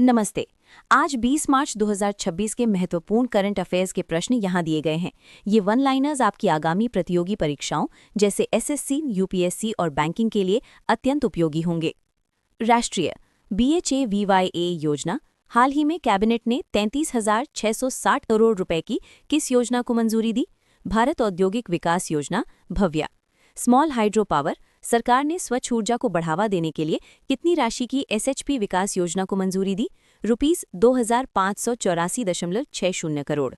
नमस्ते। आज 20 मार्च 2026 के महत्वपूर्ण करंट अफेयर्स के प्रश्न यहाँ दिए गए हैं। ये वन लाइनर्स आपकी आगामी प्रतियोगी परीक्षाओं जैसे एसएससी, यूपीएससी और बैंकिंग के लिए अत्यंत उपयोगी होंगे। राष्ट्रीय BHAVYA योजना। हाल ही में कैबिनेट ने 33,660 करोड़ रुपए की किस योजना को मंजूरी दी? भारत औद्योगिक विकास योजना भव्या। Small hydro power. सरकार ने स्वच्छ ऊर्जा को बढ़ावा देने के लिए कितनी राशि की एसएचपी विकास योजना को मंजूरी दी? ₹2584.60 करोड़।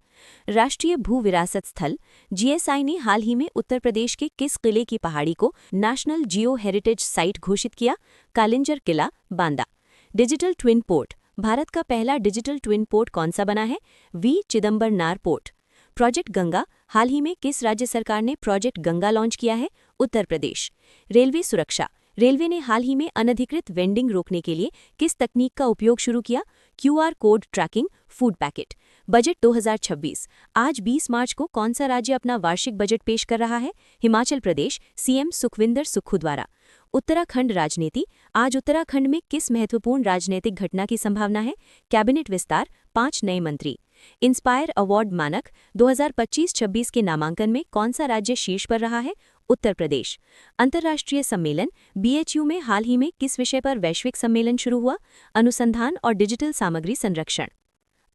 राष्ट्रीय भू विरासत स्थल। जीएसआई ने हाल ही में उत्तर प्रदेश के किस किले की पहाड़ी को नेशनल जियो हेरिटेज साइट घोषित किया? कालिंजर किला, Banda. Digital twin port. Bharat का पहला डिजिटल ट्विन पोर्ट कौन सा बना है? चिदम्बरनार पोर्ट। प्रोजेक्ट गंगा। हाल ही में किस राज्य सरकार ने प्रोजेक्ट गंगा लॉन्च किया है? उत्तर प्रदेश। रेलवे सुरक्षा। रेलवे ने हाल ही में अनधिकृत वेंडिंग रोकने के लिए किस तकनीक का उपयोग शुरू किया? QR code tracking, food packet. Budget 2026। आज 20 मार्च को कौन सा राज्य अपना वार्षिक बजट पेश कर रहा है? हिमाचल प्रदेश, सीएम सुखविंदर सुक्खू द्वारा। उत्तराखंड राजनीति। आज उत्तराखंड में किस महत्वपूर्ण राजनीतिक घटना की संभावना है? कैबिनेट विस्तार, 5 नए मंत्री। इंस्पायर अवार्ड मानक 2025-26 के नामांकन में कौन सा राज्य शीर्ष पर रहा है? उत्तर प्रदेश। अंतर्राष्ट्रीय सम्मेलन। BHU में हाल ही में किस विषय पर वैश्विक सम्मेलन शुरू हुआ? अनुसंधान और डिजिटल सामग्री संरक्षण।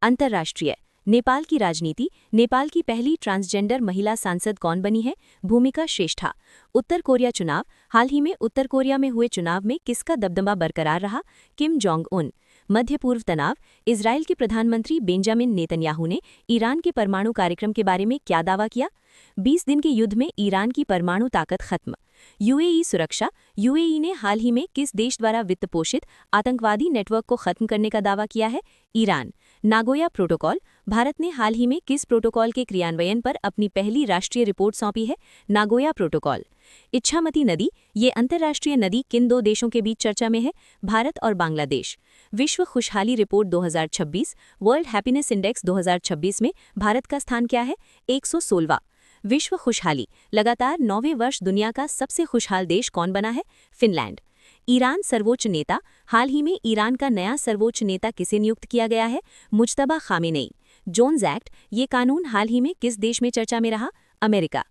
अंतर्राष्ट्रीय। नेपाल की राजनीति। नेपाल की पहली ट्रांसजेंडर महिला सांसद कौन बनी है? भूमिका श्रेष्ठा। उत्तर कोरिया चुनाव। हाल ही में उत्तर कोरिया में हुए चुनाव में किसका दबदबा बरकरार रहा? Kim Jong Un. मध्य पूर्व तनाव। इजरायल के प्रधानमंत्री बेंजामिन नेतन्याहू ने ईरान के परमाणु कार्यक्रम के बारे में क्या दावा किया? 20 दिन के युद्ध में ईरान की परमाणु ताकत खत्म। UAE सुरक्षा। UAE ने हाल ही में किस देश द्वारा वित्त पोषित आतंकवादी नेटवर्क को खत्म करने का दावा किया है? ईरान। Nagoya protocol. भारत ने हाल ही में किस प्रोटोकॉल के क्रियान्वयन पर अपनी पहली राष्ट्रीय रिपोर्ट सौंपी है? Nagoya protocol. इच्छामती नदी। ये अंतर्राष्ट्रीय नदी किन दो देशों के बीच चर्चा में है? भारत और बांग्लादेश। विश्व खुशहाली रिपोर्ट 2026। वर्ल्ड हैप्पीनेस इंडेक्स 2026 में भारत का स्थान क्या है? 116वां। विश्व खुशहाली। लगातार 9वें वर्ष दुनिया का सबसे खुशहाल देश कौन बना है? फिनलैंड। ईरान सर्वोच्च नेता। हाल ही में ईरान का नया सर्वोच्च नेता किसे नियुक्त किया गया है? Mojtaba Khamenei. Jones Act. ये कानून हाल ही में किस देश में चर्चा में रहा? अमेरिका।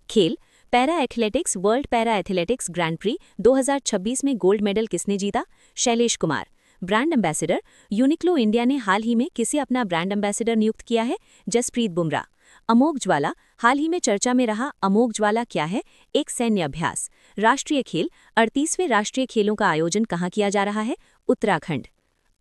खेल। Para athletics. World para athletics grand pre 2026 में गोल्ड मेडल किसने जीता? Shailesh Kumar. Brand ambassador. Uniqlo India ने हाल ही में किसे अपना ब्रांड एम्बेसडर नियुक्त किया है? जसप्रीत बुमराह। अमोघ ज्वाला। हाल ही में चर्चा में रहा अमोघ ज्वाला क्या है? एक सैन्य अभ्यास। राष्ट्रीय खेल। 38वें राष्ट्रीय खेलों का आयोजन कहाँ किया जा रहा है? उत्तराखंड।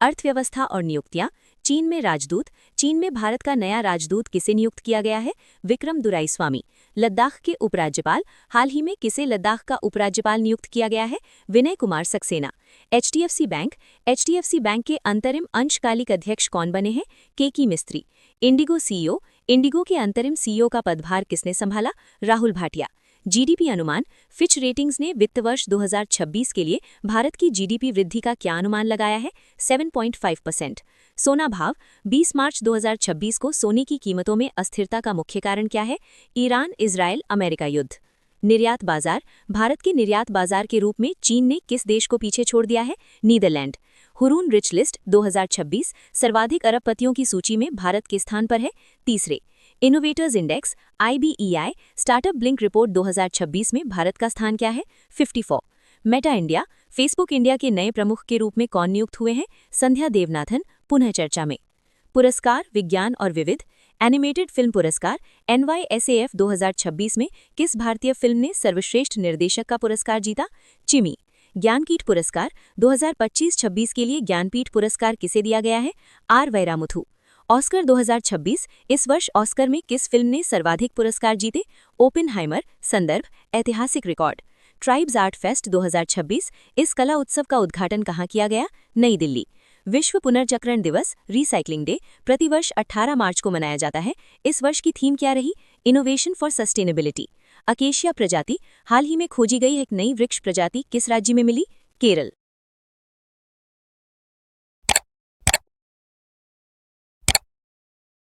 अर्थव्यवस्था और नियुक्तियां। चीन में राजदूत। चीन में भारत का नया राजदूत किसे नियुक्त किया गया है? विक्रम दुराईस्वामी। लद्दाख के उपराज्यपाल। हाल ही में किसे लद्दाख का उपराज्यपाल नियुक्त किया गया है? Vinay Kumar Saxena. HDFC bank. HDFC bank के अंतरिम अंशकालिक अध्यक्ष कौन बने हैं? केकी मिस्त्री। Indigo CEO। इंडिगो के अंतरिम CEO का पदभार किसने संभाला? राहुल भाटिया। GDP अनुमान। फिच रेटिंग्स ने वित्त वर्ष 2026 के लिए भारत की GDP वृद्धि का क्या अनुमान लगाया है? 7.5%। सोना भाव। 20 मार्च 2026 को सोने की कीमतों में अस्थिरता का मुख्य कारण क्या है? ईरान इजरायल अमेरिका युद्ध। निर्यात बाजार। भारत के निर्यात बाजार के रूप में चीन ने किस देश को पीछे छोड़ दिया है? नीदरलैंड। हुरून रिच लिस्ट 2026 सर्वाधिक अरबपतियों की सूची में भारत के स्थान पर है? तीसरे। Innovators index IBEI startup blink report 2026 में भारत का स्थान क्या है? 54। Meta India. फेसबुक इंडिया के नए प्रमुख के रूप में कौन नियुक्त हुए हैं? संध्या देवनाथन। पुनः चर्चा में। पुरस्कार विज्ञान और विविध। एनिमेटेड फिल्म पुरस्कार NYSAF 2026 में किस भारतीय फिल्म ने सर्वश्रेष्ठ निर्देशक का पुरस्कार जीता? चिमी। ज्ञानपीठ पुरस्कार 2025-26 के लिए ज्ञानपीठ पुरस्कार किसे दिया गया है? R वैरामुथु। ऑस्कर 2026। इस वर्ष ऑस्कर में किस फिल्म ने सर्वाधिक पुरस्कार जीते? ओपेनहाइमर। संदर्भ ऐतिहासिक रिकॉर्ड। Tribes art fest 2026। इस कला उत्सव का उद्घाटन कहाँ किया गया? नई दिल्ली। विश्व पुनर्चक्रण दिवस रिसाइकलिंग डे प्रतिवर्ष 18 मार्च को मनाया जाता है। इस वर्ष की थीम क्या रही? Innovation for sustainability. अकेशिया प्रजाति। हाल ही में खोजी गई एक नई वृक्ष प्रजाति किस राज्य में मिली? केरल।